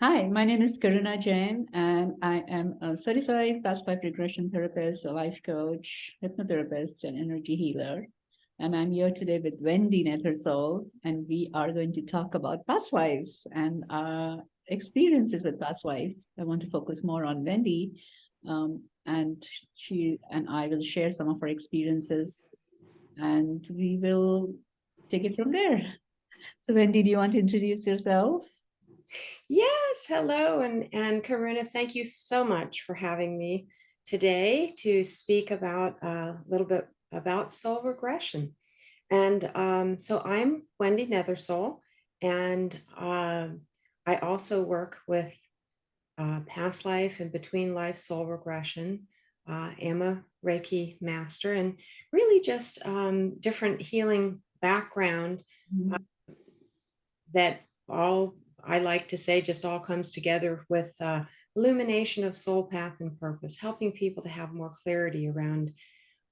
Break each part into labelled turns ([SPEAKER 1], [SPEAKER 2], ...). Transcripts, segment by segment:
[SPEAKER 1] Hi, my name is Karuna Jain, and I am a certified past life regression therapist, a life coach, hypnotherapist, and energy healer. And I'm here today with Wendy Nethersole, and we are going to talk about past lives and our experiences with past life. I want to focus more on Wendy, and she and I will share some of our experiences, and we will take it from there. So, Wendy, do you want to introduce yourself?
[SPEAKER 2] Yes, hello, and Karuna, thank you so much for having me today to speak about a little bit about soul regression. And so I'm Wendy Nethersole, and I also work with past life and between life soul regression. Am a Reiki master, and really just different healing background that all I like to say just all comes together with illumination of soul path and purpose, helping people to have more clarity around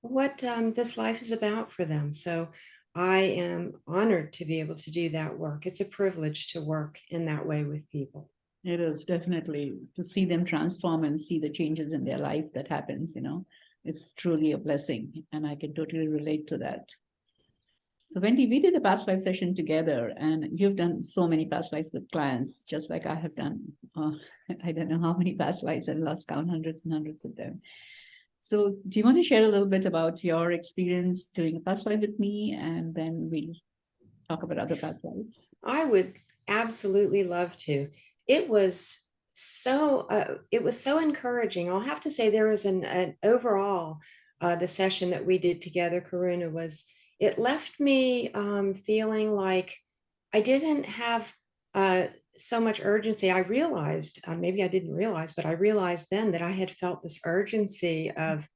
[SPEAKER 2] what this life is about for them. So I am honored to be able to do that work. It's a privilege to work in that way with people.
[SPEAKER 1] It is definitely to see them transform and see the changes in their life that happens. It's truly a blessing. And I can totally relate to that. So, Wendy, we did a past life session together, and you've done so many past lives with clients, just like I have done. I don't know how many past lives, I've lost count, hundreds and hundreds of them. So, do you want to share a little bit about your experience doing a past life with me, and then we'll talk about other past lives?
[SPEAKER 2] I would absolutely love to. It was it was so encouraging. I'll have to say there was an overall the session that we did together, Karuna, was it left me feeling like I didn't have so much urgency. I realized, maybe I didn't realize, but I realized then that I had felt this urgency of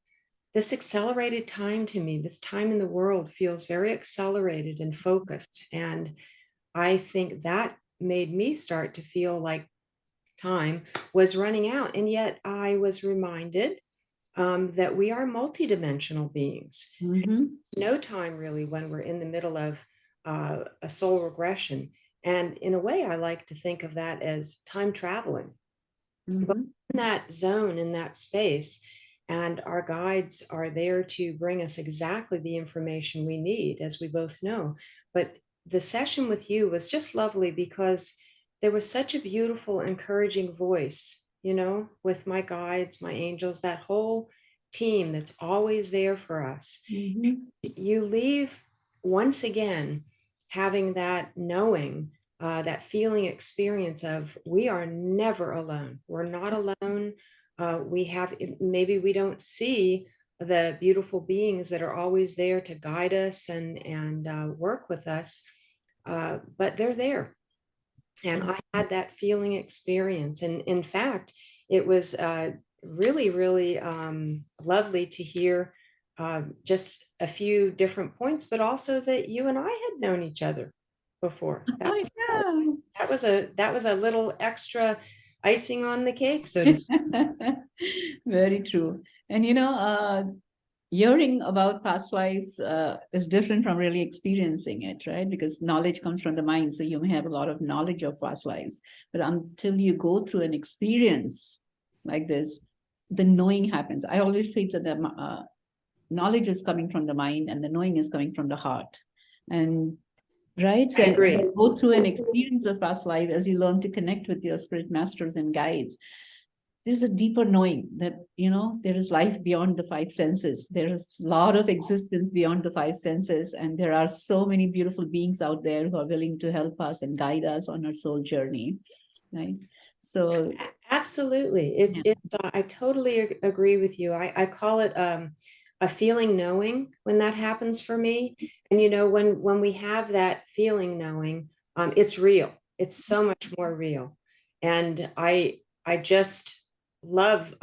[SPEAKER 2] this accelerated time to me. This time in the world feels very accelerated and focused. And I think that made me start to feel like time was running out. And yet I was reminded that we are multidimensional beings.
[SPEAKER 1] Mm-hmm.
[SPEAKER 2] No time really when we're in the middle of a soul regression. And in a way, I like to think of that as time traveling. But
[SPEAKER 1] Mm-hmm.
[SPEAKER 2] in that zone, in that space, and our guides are there to bring us exactly the information we need, as we both know. But the session with you was just lovely because there was such a beautiful, encouraging voice, with my guides, my angels, that whole team that's always there for us.
[SPEAKER 1] Mm-hmm.
[SPEAKER 2] You leave once again having that knowing, that feeling experience of we are never alone. We're not alone. We have, maybe we don't see the beautiful beings that are always there to guide us and work with us, but they're there. And I had that feeling experience. And in fact, it was really, really lovely to hear just a few different points, but also that you and I had known each other before.
[SPEAKER 1] Oh, yeah.
[SPEAKER 2] That was a little extra icing on the cake, so to speak.
[SPEAKER 1] Very true. And hearing about past lives is different from really experiencing it, right? Because knowledge comes from the mind. So you may have a lot of knowledge of past lives, but until you go through an experience like this, the knowing happens. I always feel that the knowledge is coming from the mind and the knowing is coming from the heart. And right. So
[SPEAKER 2] I
[SPEAKER 1] as
[SPEAKER 2] agree.
[SPEAKER 1] you go through an experience of past life, as you learn to connect with your spirit masters and guides, there's a deeper knowing that there is life beyond the five senses. There is a lot of existence beyond the five senses, and there are so many beautiful beings out there who are willing to help us and guide us on our soul journey, right? So
[SPEAKER 2] Absolutely.
[SPEAKER 1] yeah.
[SPEAKER 2] I totally agree with you. I call it a feeling knowing when that happens for me. And when we have that feeling knowing, it's real. It's so much more real. And I just love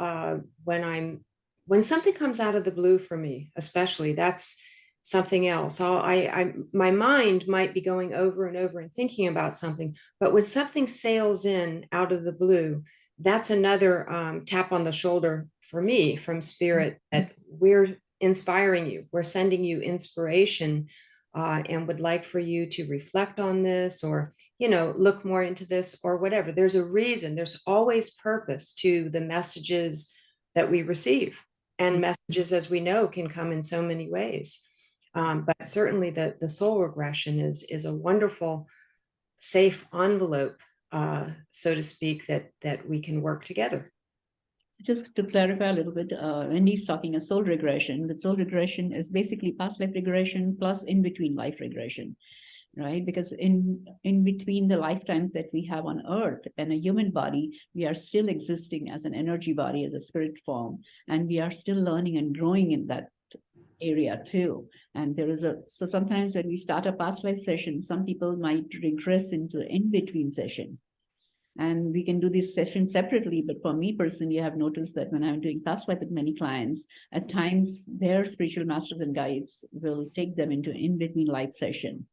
[SPEAKER 2] when something comes out of the blue for me, especially that's something else. My mind might be going over and over and thinking about something, but when something sails in out of the blue, that's another tap on the shoulder for me from spirit that we're inspiring you. We're sending you inspiration and would like for you to reflect on this, or, you know, look more into this, or whatever. There's a reason. There's always purpose to the messages that we receive. And messages, as we know, can come in so many ways. But certainly the soul regression is a wonderful, safe envelope, so to speak, that we can work together.
[SPEAKER 1] Just to clarify a little bit, Wendy's talking a soul regression. The soul regression is basically past life regression plus in between life regression, right? Because in between the lifetimes that we have on earth and a human body, we are still existing as an energy body, as a spirit form, and we are still learning and growing in that area too. And there is so sometimes when we start a past life session, some people might regress into in between session, and we can do this session separately. But for me personally, I have noticed that when I'm doing past life with many clients, at times their spiritual masters and guides will take them into in between life session.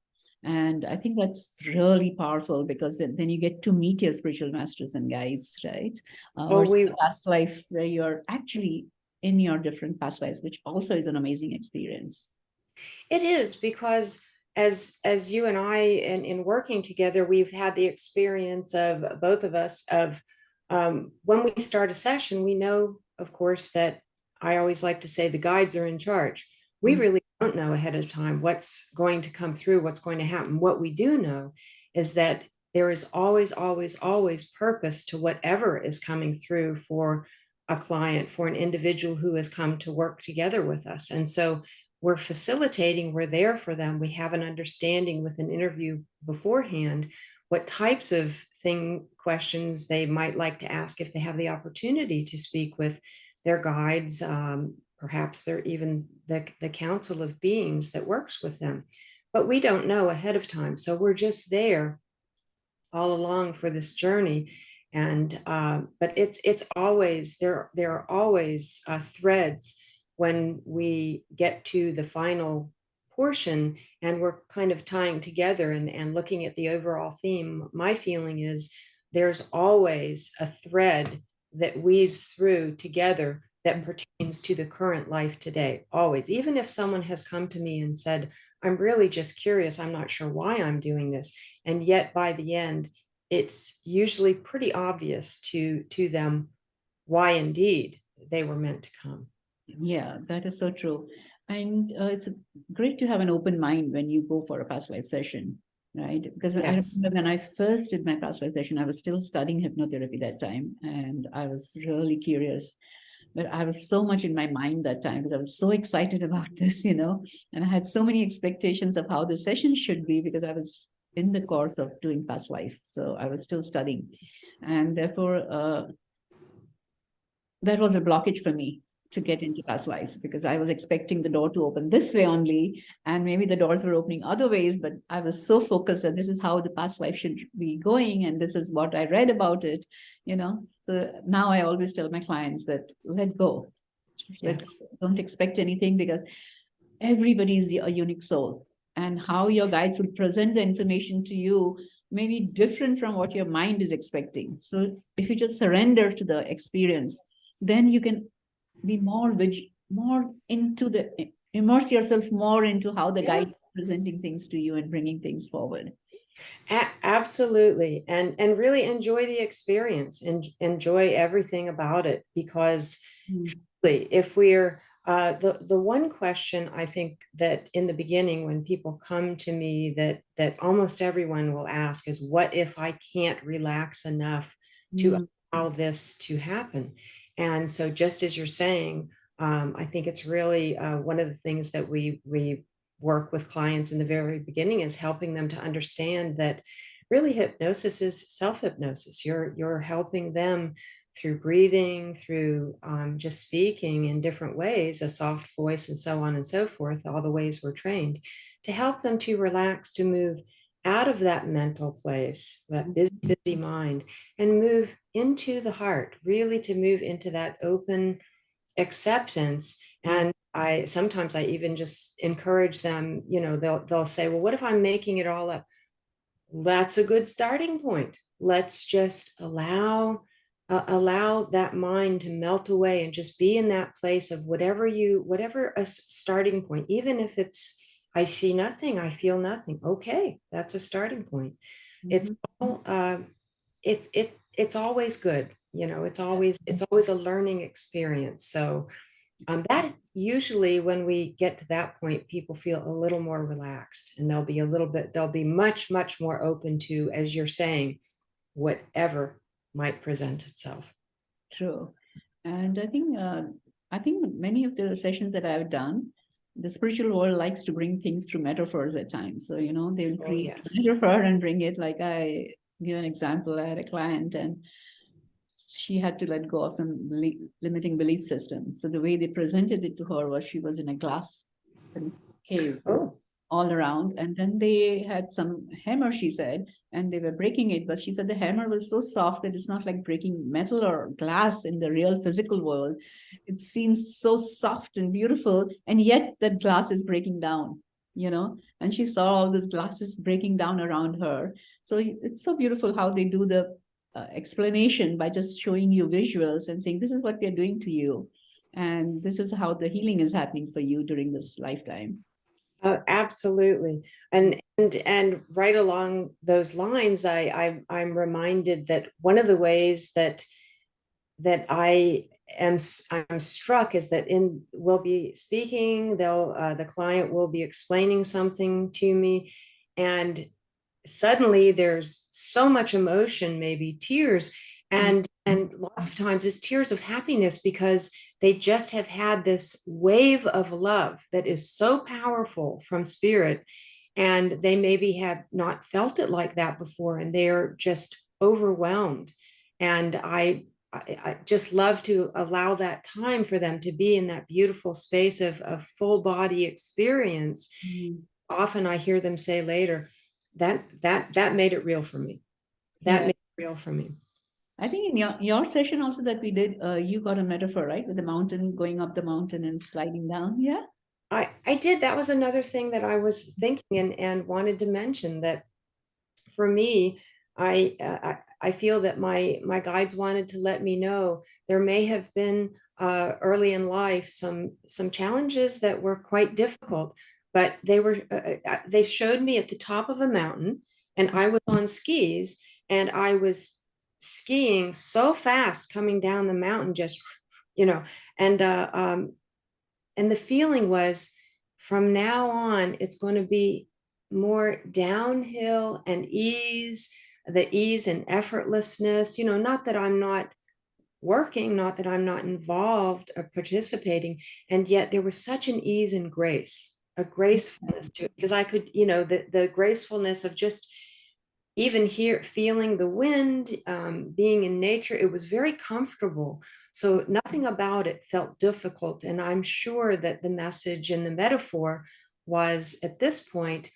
[SPEAKER 1] And I think that's really powerful, because then you get to meet your spiritual masters and guides, right?
[SPEAKER 2] Oh,
[SPEAKER 1] Or
[SPEAKER 2] we
[SPEAKER 1] past life where you're actually in your different past lives, which also is an amazing experience.
[SPEAKER 2] It is, because as you and I, in working together, we've had the experience of both of us of, when we start a session, we know, of course, that I always like to say the guides are in charge. We really don't know ahead of time what's going to come through, what's going to happen. What we do know is that there is always, always, always purpose to whatever is coming through for a client, for an individual who has come to work together with us. And so we're facilitating, we're there for them. We have an understanding with an interview beforehand what types of questions they might like to ask if they have the opportunity to speak with their guides. Perhaps they're even the council of beings that works with them, but we don't know ahead of time. So we're just there all along for this journey. And but it's always there are always threads when we get to the final portion, and we're kind of tying together and looking at the overall theme. My feeling is there's always a thread that weaves through together that pertains to the current life today, always. Even if someone has come to me and said, I'm really just curious, I'm not sure why I'm doing this, and yet by the end it's usually pretty obvious to them why indeed they were meant to come.
[SPEAKER 1] Yeah, that is so true. And it's great to have an open mind when you go for a past life session, right? Because I
[SPEAKER 2] Yes.
[SPEAKER 1] remember when I first did my past life session, I was still studying hypnotherapy that time, and I was really curious. But I was so much in my mind that time because I was so excited about this, and I had so many expectations of how the session should be, because I was in the course of doing past life. So I was still studying. And therefore, that was a blockage for me to get into past lives, because I was expecting the door to open this way only, and maybe the doors were opening other ways, but I was so focused that this is how the past life should be going, and this is what I read about it. So now I always tell my clients that let go, just let go.
[SPEAKER 2] Yes.
[SPEAKER 1] Don't expect anything, because everybody is a unique soul, and how your guides will present the information to you may be different from what your mind is expecting. So if you just surrender to the experience, then you can be more into the immerse yourself more into how the
[SPEAKER 2] Yeah.
[SPEAKER 1] guide is presenting things to you and bringing things forward.
[SPEAKER 2] Absolutely. And really enjoy the experience and enjoy everything about it, because
[SPEAKER 1] Mm.
[SPEAKER 2] truly, if we're the one question I think that in the beginning when people come to me that almost everyone will ask is, what if I can't relax enough to
[SPEAKER 1] Mm.
[SPEAKER 2] allow this to happen? And so just as you're saying, I think it's really one of the things that we work with clients in the very beginning is helping them to understand that really hypnosis is self-hypnosis. You're helping them through breathing, through just speaking in different ways, a soft voice, and so on and so forth, all the ways we're trained, to help them to relax, to move out of that mental place, that busy, busy mind, and move into the heart, really to move into that open acceptance. And I sometimes I even just encourage them, they'll say, well, what if I'm making it all up? That's a good starting point. Let's just allow that mind to melt away and just be in that place of whatever a starting point, even if it's I see nothing, I feel nothing. Okay, that's a starting point. It's all it's always good, it's always a learning experience. So that usually when we get to that point, people feel a little more relaxed, and they'll be much, much more open to, as you're saying, whatever might present itself.
[SPEAKER 1] True. And I think many of the sessions that I've done, the spiritual world likes to bring things through metaphors at times. So, they'll
[SPEAKER 2] Oh,
[SPEAKER 1] create
[SPEAKER 2] yes.
[SPEAKER 1] a metaphor and bring it. Like I give an example, I had a client and she had to let go of some limiting belief systems. So the way they presented it to her was she was in a glass cave
[SPEAKER 2] Oh,
[SPEAKER 1] all around. And then they had some hammer, she said, and they were breaking it. But she said the hammer was so soft that it's not like breaking metal or glass in the real physical world. It seems so soft and beautiful. And yet that glass is breaking down, and she saw all these glasses breaking down around her. So it's so beautiful how they do the explanation by just showing you visuals and saying, this is what we're doing to you. And this is how the healing is happening for you during this lifetime.
[SPEAKER 2] absolutely. And right along those lines, I'm reminded that one of the ways that I'm struck is that we'll be speaking, the client will be explaining something to me, and suddenly there's so much emotion, maybe tears, and lots of times it's tears of happiness because they just have had this wave of love that is so powerful from spirit, and they maybe have not felt it like that before, and they're just overwhelmed. And I just love to allow that time for them to be in that beautiful space of full body experience.
[SPEAKER 1] Mm.
[SPEAKER 2] Often I hear them say later, that made it real for me. That
[SPEAKER 1] Yeah.
[SPEAKER 2] made it real for me.
[SPEAKER 1] I think in your session also that we did, you got a metaphor, right? With the mountain, going up the mountain and sliding down. Yeah.
[SPEAKER 2] I did. That was another thing that I was thinking and wanted to mention, that for me, I feel that my guides wanted to let me know there may have been early in life some challenges that were quite difficult, but they showed me at the top of a mountain, and I was on skis, and I was skiing so fast coming down the mountain, just you know, and uh, um, and the feeling was, from now on, it's going to be more downhill and the ease and effortlessness. Not that I'm not working, not that I'm not involved or participating. And yet there was such an ease and grace, a gracefulness to it, because I could, the gracefulness of just even here feeling the wind, being in nature, it was very comfortable. So nothing about it felt difficult. And I'm sure that the message and the metaphor was, at this point,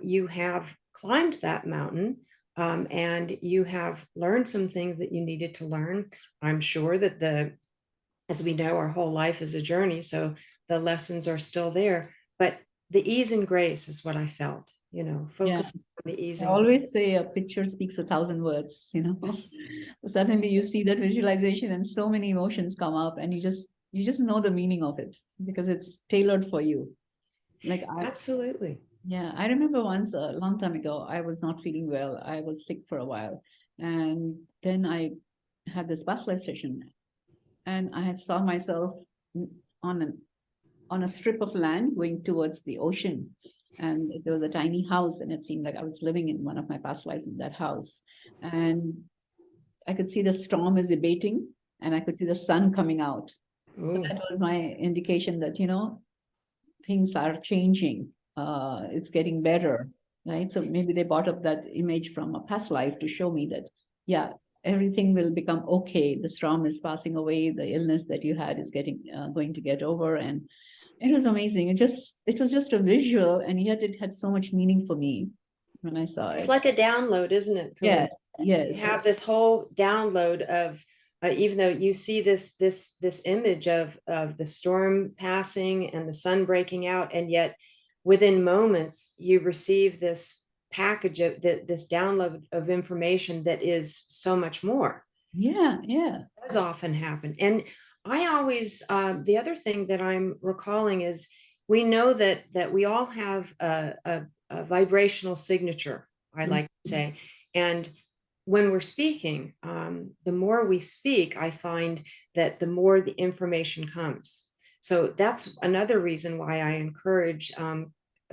[SPEAKER 2] you have climbed that mountain, and you have learned some things that you needed to learn. I'm sure that as we know, our whole life is a journey, so the lessons are still there. But the ease and grace is what I felt,
[SPEAKER 1] Yeah.
[SPEAKER 2] focusing on the ease
[SPEAKER 1] I
[SPEAKER 2] and grace.
[SPEAKER 1] always say a picture speaks 1,000 words.
[SPEAKER 2] Yes.
[SPEAKER 1] Suddenly you see that visualization and so many emotions come up and you just know the meaning of it because it's tailored for you. Like
[SPEAKER 2] Absolutely.
[SPEAKER 1] yeah, I remember once a long time ago, I was not feeling well. I was sick for a while. And then I had this past life session and I had saw myself on a strip of land going towards the ocean. And there was a tiny house, and it seemed like I was living in one of my past lives in that house. And I could see the storm is abating, and I could see the sun coming out. So
[SPEAKER 2] Ooh.
[SPEAKER 1] that was my indication that, things are changing. It's getting better, right? So maybe they brought up that image from a past life to show me that, yeah, everything will become okay. The storm is passing away. The illness that you had is going to get over, and it was amazing. It was just a visual, and yet it had so much meaning for me when I saw
[SPEAKER 2] It's
[SPEAKER 1] it.
[SPEAKER 2] like a download, isn't it, Karuna?
[SPEAKER 1] Yes,
[SPEAKER 2] You
[SPEAKER 1] yes,
[SPEAKER 2] have this whole download of, even though you see this image of the storm passing and the sun breaking out, and yet within moments you receive this package of this download of information that is so much more.
[SPEAKER 1] yeah, yeah.
[SPEAKER 2] Does often happen. And I always, the other thing that I'm recalling is, we know that we all have a vibrational signature, I like to say. And when we're speaking, the more we speak, I find that the more the information comes. So that's another reason why I encourage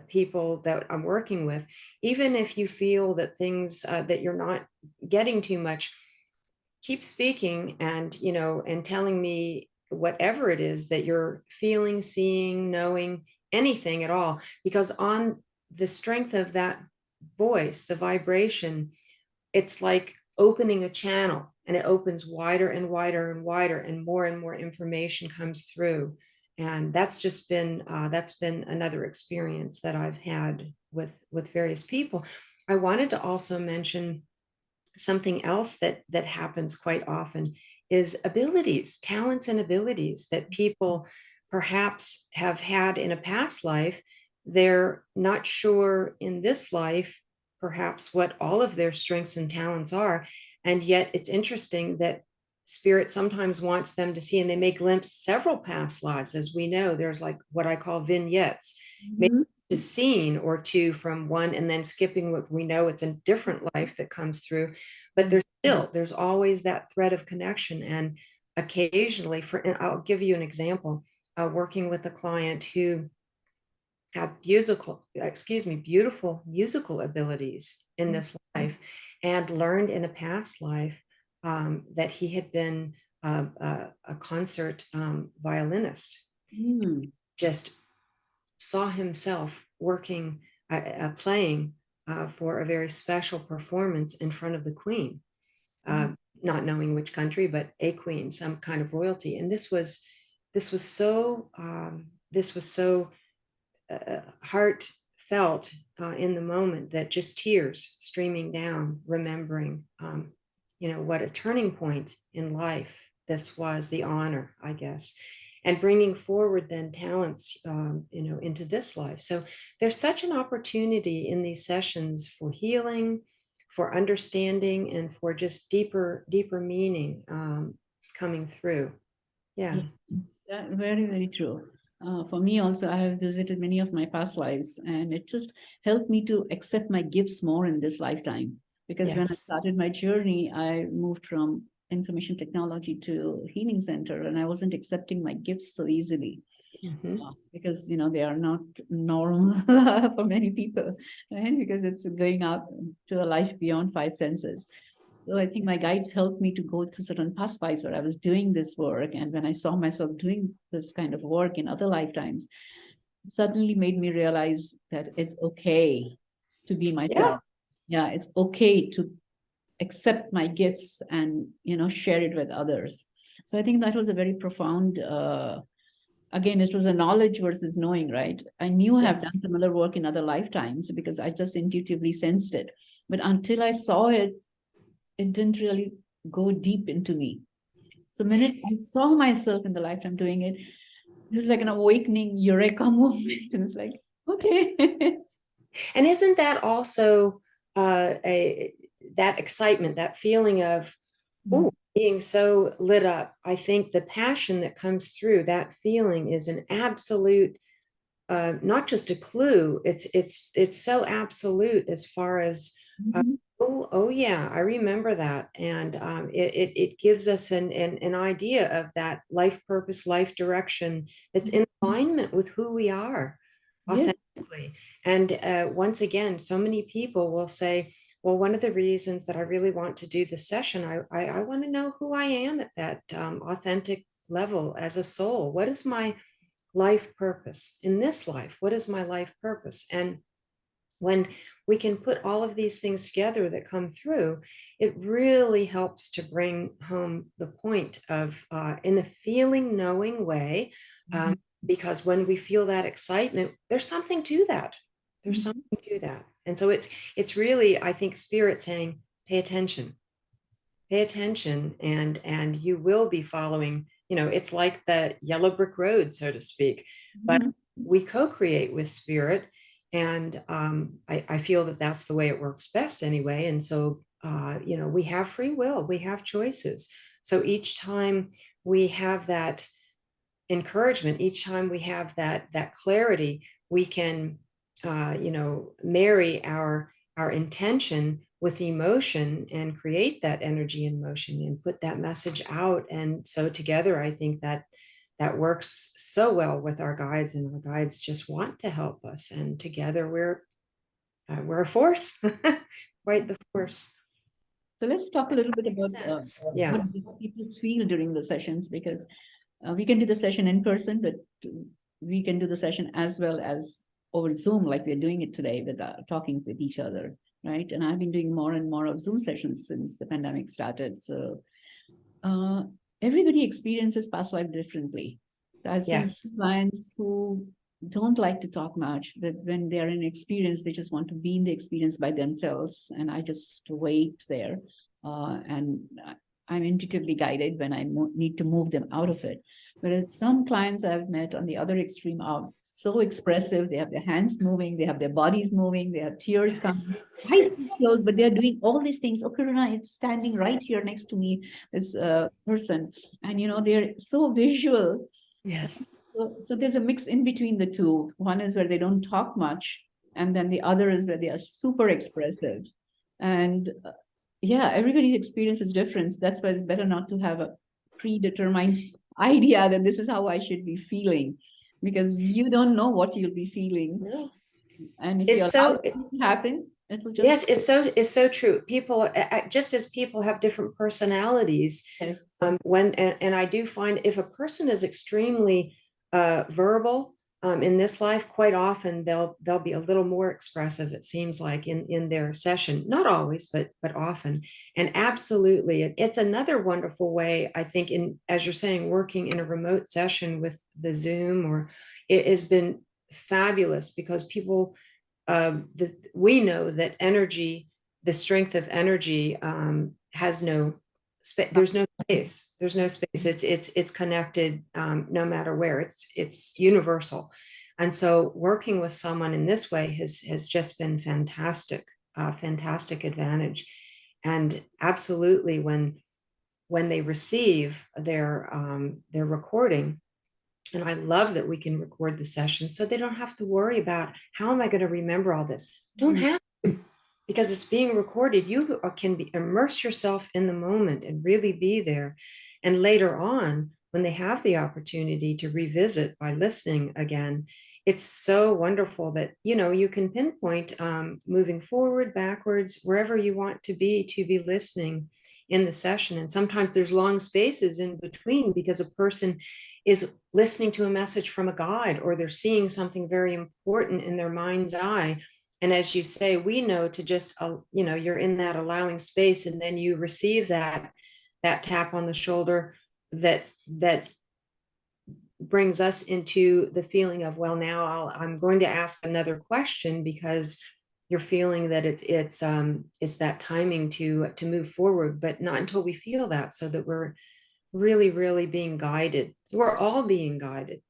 [SPEAKER 2] people that I'm working with, even if you feel that things that you're not getting too much, keep speaking and, and telling me whatever it is that you're feeling, seeing, knowing, anything at all, because on the strength of that voice, the vibration, it's like opening a channel, and it opens wider and wider and wider, and more information comes through. And that's been another experience that I've had with various people. I wanted to also mention something else that happens quite often is abilities, talents and abilities that people perhaps have had in a past life. They're not sure in this life perhaps what all of their strengths and talents are, and yet it's interesting that spirit sometimes wants them to see, and they may glimpse several past lives. As we know, there's like what I call vignettes, maybe a scene or two from one, and then skipping what we know it's a different life that comes through. But there's always that thread of connection. And occasionally, and I'll give you an example, working with a client who had beautiful musical abilities in this life, and learned in a past life that he had been a concert violinist. Just saw himself working, playing for a very special performance in front of the Queen, not knowing which country, but a queen, some kind of royalty. And this was so heartfelt in the moment, that just tears streaming down, remembering, what a turning point in life this was, the honor, I guess, and bringing forward then talents, into this life. So there's such an opportunity in these sessions for healing, for understanding, and for just deeper meaning coming through. Yeah.
[SPEAKER 1] That very, very true. For me also, I have visited many of my past lives, and it just helped me to accept my gifts more in this lifetime. Because when I
[SPEAKER 2] Yes.
[SPEAKER 1] started my journey, I moved from information technology to healing center, and I wasn't accepting my gifts so easily. Because they are not normal for many people, right? Because it's going out to a life beyond five senses. So I think my guides helped me to go to certain past lives where I was doing this work. And when I saw myself doing this kind of work in other lifetimes, it suddenly made me realize that it's okay to be
[SPEAKER 2] Yeah.
[SPEAKER 1] myself. Yeah, it's okay to accept my gifts and, share it with others. So I think that was a very profound, again, it was a knowledge versus knowing, right? I knew I have
[SPEAKER 2] Yes.
[SPEAKER 1] done similar work in other lifetimes because I just intuitively sensed it. But until I saw it, it didn't really go deep into me. So the minute I saw myself in the lifetime doing it, it was like an awakening eureka moment. And it's like, okay.
[SPEAKER 2] And isn't that also that excitement, that feeling of, oh, being so lit up? I think the passion that comes through that feeling is an absolute, not just a clue. It's so absolute as far as, oh yeah, I remember that, and it gives us an idea of that life purpose, life direction that's in alignment with who we are
[SPEAKER 1] Yes.
[SPEAKER 2] authentically. And once again, so many people will say, well, one of the reasons that I really want to do this session, I want to know who I am at that authentic level as a soul. What is my life purpose in this life? What is my life purpose? And when we can put all of these things together that come through, it really helps to bring home the point of, in a feeling, knowing way, because when we feel that excitement, there's something to that. There's something to that. And so it's really, I think, spirit saying, pay attention, and you will be following. It's like the yellow brick road, so to speak, but we co-create with spirit. And I feel that that's the way it works best anyway. And so we have free will, we have choices. So each time we have that encouragement. Each time we have that clarity, we can marry our intention with emotion and create that energy in motion and put that message out. And so together, I think that works so well with our guides, and our guides just want to help us. And together we're a force, quite the force.
[SPEAKER 1] So let's talk a little bit
[SPEAKER 2] Makes
[SPEAKER 1] about
[SPEAKER 2] sense. Yeah.
[SPEAKER 1] what people feel during the sessions, because we can do the session in person, but we can do the session as well as over Zoom, like we're doing it today with talking with each other, right? And I've been doing more and more of Zoom sessions since the pandemic started. So everybody experiences past life differently. So I've seen
[SPEAKER 2] Yes.
[SPEAKER 1] clients who don't like to talk much, but when they're in experience, they just want to be in the experience by themselves. And I just wait there. And I'm intuitively guided when I need to move them out of it. Whereas some clients I've met on the other extreme are so expressive. They have their hands moving, they have their bodies moving, they have tears coming, eyes is closed, but they're doing all these things. Oh, Karuna, it's standing right here next to me, this person. And, they're so visual.
[SPEAKER 2] Yes.
[SPEAKER 1] So there's a mix in between the two. One is where they don't talk much, and then the other is where they are super expressive. And yeah, everybody's experience is different. That's why it's better not to have a predetermined idea that this is how I should be feeling, because you don't know what you'll be feeling.
[SPEAKER 2] No.
[SPEAKER 1] And if you
[SPEAKER 2] It's
[SPEAKER 1] allow
[SPEAKER 2] so
[SPEAKER 1] things to happen, it will just.
[SPEAKER 2] Yes, it's so true. People, just as people have different personalities,
[SPEAKER 1] Yes.
[SPEAKER 2] and I do find if a person is extremely verbal in this life, quite often they'll be a little more expressive, it seems like, in their session. Not always, but often. And absolutely, it's another wonderful way, I think, in, as you're saying, working in a remote session with the Zoom, or it has been fabulous because people, we know that energy, the strength of energy, has no space. There's no space. There's no space. It's connected, no matter where. It's universal. And so working with someone in this way has just been fantastic, fantastic advantage. And absolutely, when they receive their recording, and I love that we can record the session so they don't have to worry about how am I going to remember all this. Don't have to, because it's being recorded. You can immerse yourself in the moment and really be there. And later on, when they have the opportunity to revisit by listening again, it's so wonderful that you can pinpoint, moving forward, backwards, wherever you want to be listening in the session. And sometimes there's long spaces in between because a person is listening to a message from a guide, or they're seeing something very important in their mind's eye. And as you say, we know to just, you're in that allowing space, and then you receive that tap on the shoulder that brings us into the feeling of, well, now I'm going to ask another question, because you're feeling that it's that timing to move forward, but not until we feel that, so that we're really, really being guided. So we're all being guided,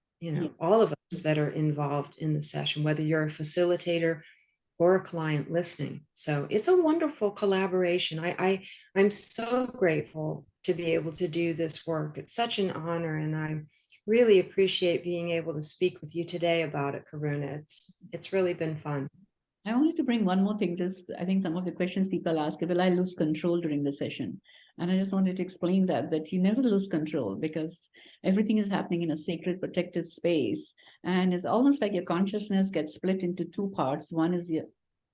[SPEAKER 2] all of us that are involved in the session, whether you're a facilitator or a client listening. So it's a wonderful collaboration. I'm so grateful to be able to do this work. It's such an honor, and I really appreciate being able to speak with you today about it, Karuna. It's really been fun.
[SPEAKER 1] I wanted to bring one more thing. Just, I think some of the questions people ask, will I lose control during the session? And I just wanted to explain that you never lose control, because everything is happening in a sacred, protective space. And it's almost like your consciousness gets split into two parts. One is your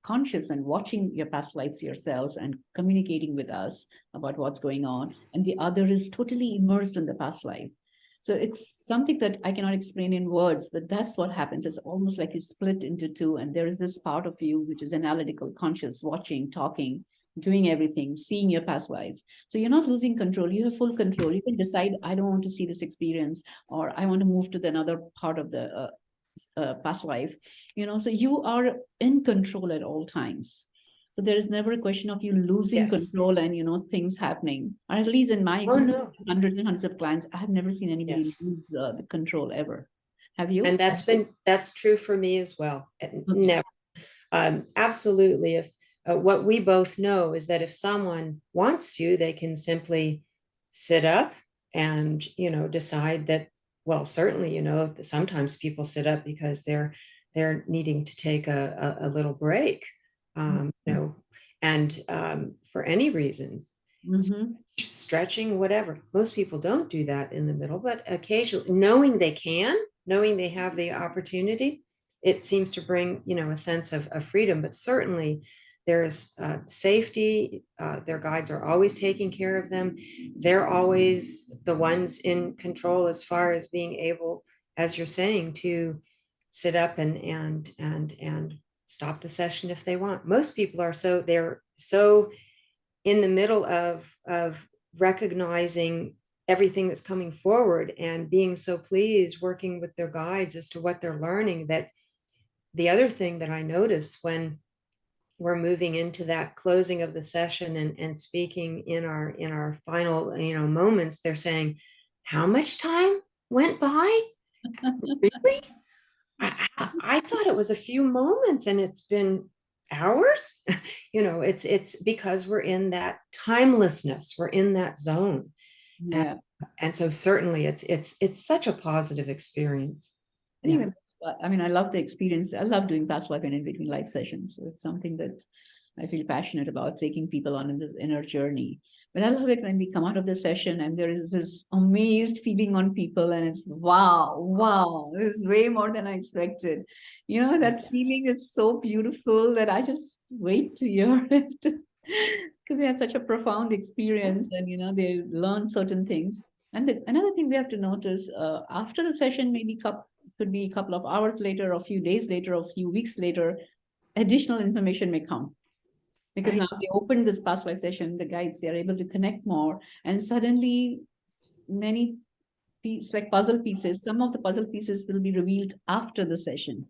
[SPEAKER 1] conscious and watching your past lives yourself and communicating with us about what's going on. And the other is totally immersed in the past life. So it's something that I cannot explain in words, but that's what happens. It's almost like you split into two, and there is this part of you which is analytical, conscious, watching, talking, doing everything, seeing your past lives. So you're not losing control. You have full control. You can decide, I don't want to see this experience, or I want to move to another part of the past life. So you are in control at all times. So there is never a question of you losing
[SPEAKER 2] Yes.
[SPEAKER 1] control and things happening. Or at least in my
[SPEAKER 2] Oh,
[SPEAKER 1] experience,
[SPEAKER 2] no.
[SPEAKER 1] hundreds and hundreds of clients, I have never seen anybody
[SPEAKER 2] Yes.
[SPEAKER 1] lose the control ever. Have you?
[SPEAKER 2] And that's true for me as well.
[SPEAKER 1] Okay.
[SPEAKER 2] Never. Absolutely. If what we both know is that if someone wants to, they can simply sit up and decide that well, certainly, sometimes people sit up because they're needing to take a little break, and for any reasons,
[SPEAKER 1] Mm-hmm.
[SPEAKER 2] stretching, whatever. Most people don't do that in the middle, but occasionally, knowing they have the opportunity, it seems to bring, a sense of freedom. But certainly there's safety. Their guides are always taking care of them. They're always the ones in control as far as being able, as you're saying, to sit up and stop the session if they want. Most people they're so in the middle of recognizing everything that's coming forward and being so pleased working with their guides as to what they're learning, that the other thing that I notice when we're moving into that closing of the session and speaking in our final moments, they're saying, how much time went by? Really? I thought it was a few moments and it's been hours. It's because we're in that timelessness, we're in that zone. and,
[SPEAKER 1] Yeah.
[SPEAKER 2] and so certainly it's such a positive experience.
[SPEAKER 1] I think
[SPEAKER 2] Yeah.
[SPEAKER 1] that's I mean, I love the experience. I love doing past life and in between life sessions. So it's something that I feel passionate about, taking people on in this inner journey. But I love it when we come out of the session and there is this amazed feeling on people, and it's wow, wow, this is way more than I expected. That
[SPEAKER 2] Yes.
[SPEAKER 1] feeling is so beautiful that I just wait to hear it because they had such a profound experience, and they learn certain things. And another thing we have to notice, after the session, maybe could be a couple of hours later, or a few days later, or a few weeks later, additional information may come, because
[SPEAKER 2] Right.
[SPEAKER 1] now they open this past life session, the guides, they are able to connect more, and suddenly many pieces, like puzzle pieces, some of the puzzle pieces will be revealed after the session.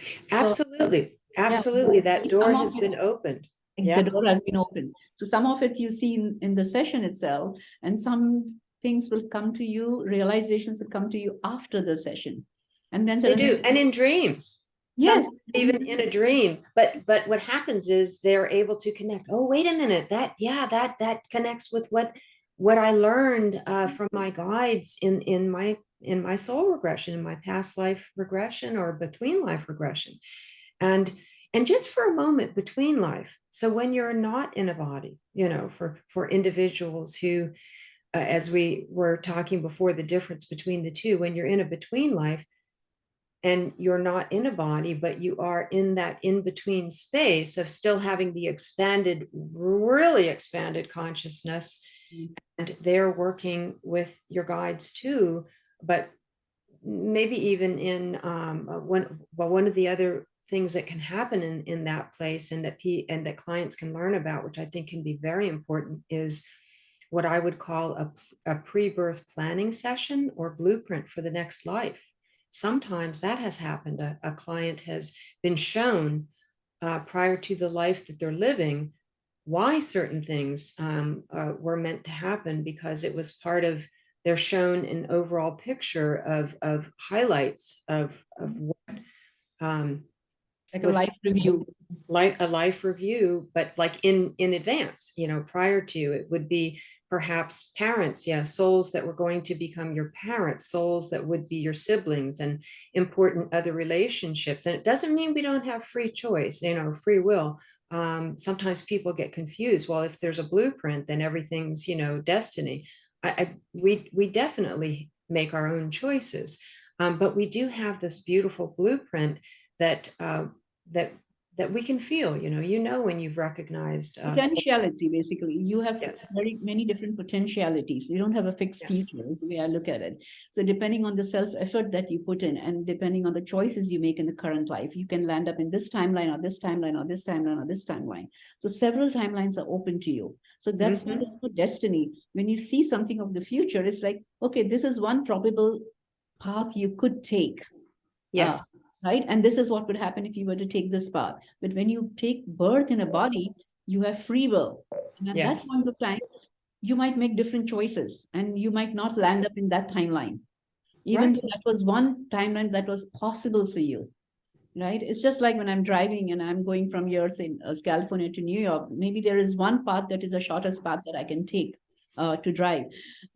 [SPEAKER 1] So
[SPEAKER 2] Absolutely.
[SPEAKER 1] yeah,
[SPEAKER 2] Absolutely. That door
[SPEAKER 1] some of
[SPEAKER 2] has
[SPEAKER 1] it,
[SPEAKER 2] been opened.
[SPEAKER 1] the
[SPEAKER 2] Yeah.
[SPEAKER 1] door has been opened. So some of it you see in the session itself, and some things will come to you, realizations will come to you after the session. And then
[SPEAKER 2] They
[SPEAKER 1] suddenly,
[SPEAKER 2] do. And in dreams,
[SPEAKER 1] yes,
[SPEAKER 2] sometimes even in a dream. But what happens is they're able to connect. Oh, wait a minute. That connects with what I learned from my guides in my soul regression, in my past life regression or between life regression. And and just for a moment between life. So when you're not in a body, for individuals who, as we were talking before, the difference between the two, when you're in a between life and you're not in a body, but you are in that in between space of still having the expanded, really expanded consciousness, and they're working with your guides too. But maybe even in one of the other things that can happen in that place, and that clients can learn about, which I think can be very important, is what I would call a pre-birth planning session or blueprint for the next life. Sometimes that has happened. A client has been shown prior to the life that they're living why certain things were meant to happen, because it was part of, they're shown an overall picture of highlights of what
[SPEAKER 1] like a
[SPEAKER 2] was
[SPEAKER 1] life review.
[SPEAKER 2] like a life review, but like in advance, prior to. It would be perhaps parents, yeah, souls that were going to become your parents, souls that would be your siblings, and important other relationships. And it doesn't mean we don't have free choice, free will. Sometimes people get confused. Well, if there's a blueprint, then everything's, destiny. We definitely make our own choices, but we do have this beautiful blueprint that that that we can feel. When you've recognized.
[SPEAKER 1] Potentiality, basically. You have
[SPEAKER 2] Yes.
[SPEAKER 1] very many different potentialities. You don't have a fixed
[SPEAKER 2] Yes.
[SPEAKER 1] future, is the way I look at it. So depending on the self effort that you put in, and depending on the choices you make in the current life, you can land up in this timeline, or this timeline, or this timeline, or this timeline. So several timelines are open to you. So that's why it's for destiny. When you see something of the future, it's like, okay, this is one probable path you could take. uh,
[SPEAKER 2] Yes.
[SPEAKER 1] right? And this is what would happen if you were to take this path. But when you take birth in a body, you have free will. And at that
[SPEAKER 2] Yes.
[SPEAKER 1] point of time, you might make different choices and you might not land up in that timeline, even
[SPEAKER 2] Right.
[SPEAKER 1] though that was one timeline that was possible for you. Right? It's just like when I'm driving and I'm going from here, say, California to New York, maybe there is one path that is the shortest path that I can take. to drive.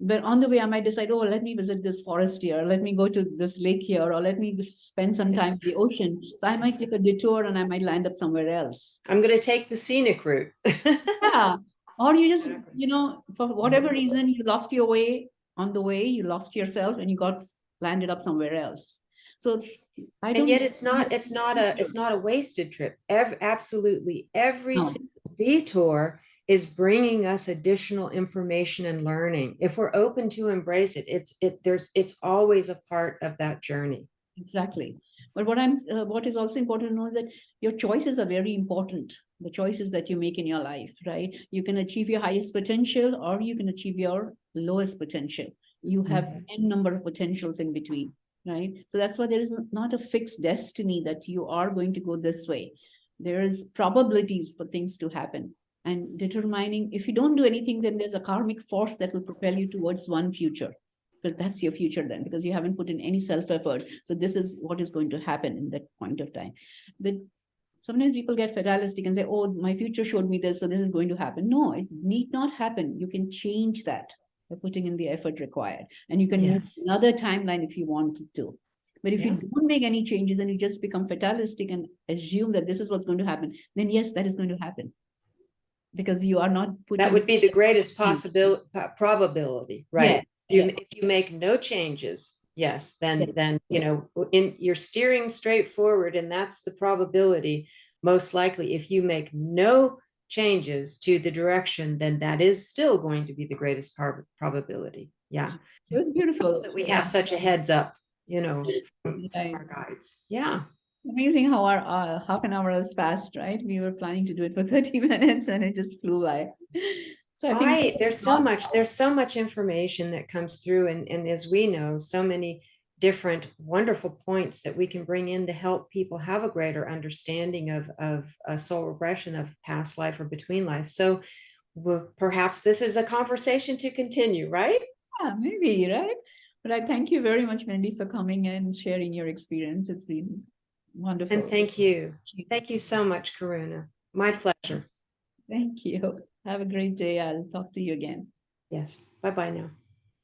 [SPEAKER 1] But on the way, I might decide, oh, let me visit this forest here, let me go to this lake here, or let me spend some time in the ocean. So I might take a detour and I might land up somewhere else.
[SPEAKER 2] I'm going to take the scenic route.
[SPEAKER 1] Yeah. Or you just, for whatever reason, you lost your way on the way, you lost yourself and you got landed up somewhere else. So
[SPEAKER 2] and yet it's not a wasted trip. Absolutely every single detour is bringing us additional information and learning. If we're open to embrace it, it's always a part of that journey.
[SPEAKER 1] Exactly. But what is also important to know is that your choices are very important. The choices that you make in your life, right? You can achieve your highest potential or you can achieve your lowest potential. You have n number of potentials in between, right? So that's why there is not a fixed destiny that you are going to go this way. There is probabilities for things to happen. And determining, if you don't do anything, then there's a karmic force that will propel you towards one future. But that's your future then, because you haven't put in any self-effort. So this is what is going to happen in that point of time. But sometimes people get fatalistic and say, oh, my future showed me this, so this is going to happen. No, it need not happen. You can change that by putting in the effort required. And you can move another timeline if you wanted to. But if you don't make any changes and you just become fatalistic and assume that this is what's going to happen, then yes, that is going to happen. Because you are not putting...
[SPEAKER 2] That would be the greatest probability, right? If you make no changes, then you're steering straight forward, and that's the probability. Most likely, if you make no changes to the direction, then that is still going to be the greatest probability. Yeah.
[SPEAKER 1] It was beautiful
[SPEAKER 2] that we have such a heads up, from our guides. Yeah.
[SPEAKER 1] Amazing how our half an hour has passed, right? We were planning to do it for 30 minutes and it just flew by. So I think
[SPEAKER 2] there's so much information that comes through, and as we know, so many different wonderful points that we can bring in to help people have a greater understanding of soul regression, of past life or between life. So perhaps this is a conversation to continue, right?
[SPEAKER 1] Yeah, maybe, right? But I thank you very much, Wendy, for coming and sharing your experience. It's been wonderful.
[SPEAKER 2] And thank you. Thank you so much, Karuna. My pleasure.
[SPEAKER 1] Thank you. Have a great day. I'll talk to you again.
[SPEAKER 2] Yes. Bye-bye now.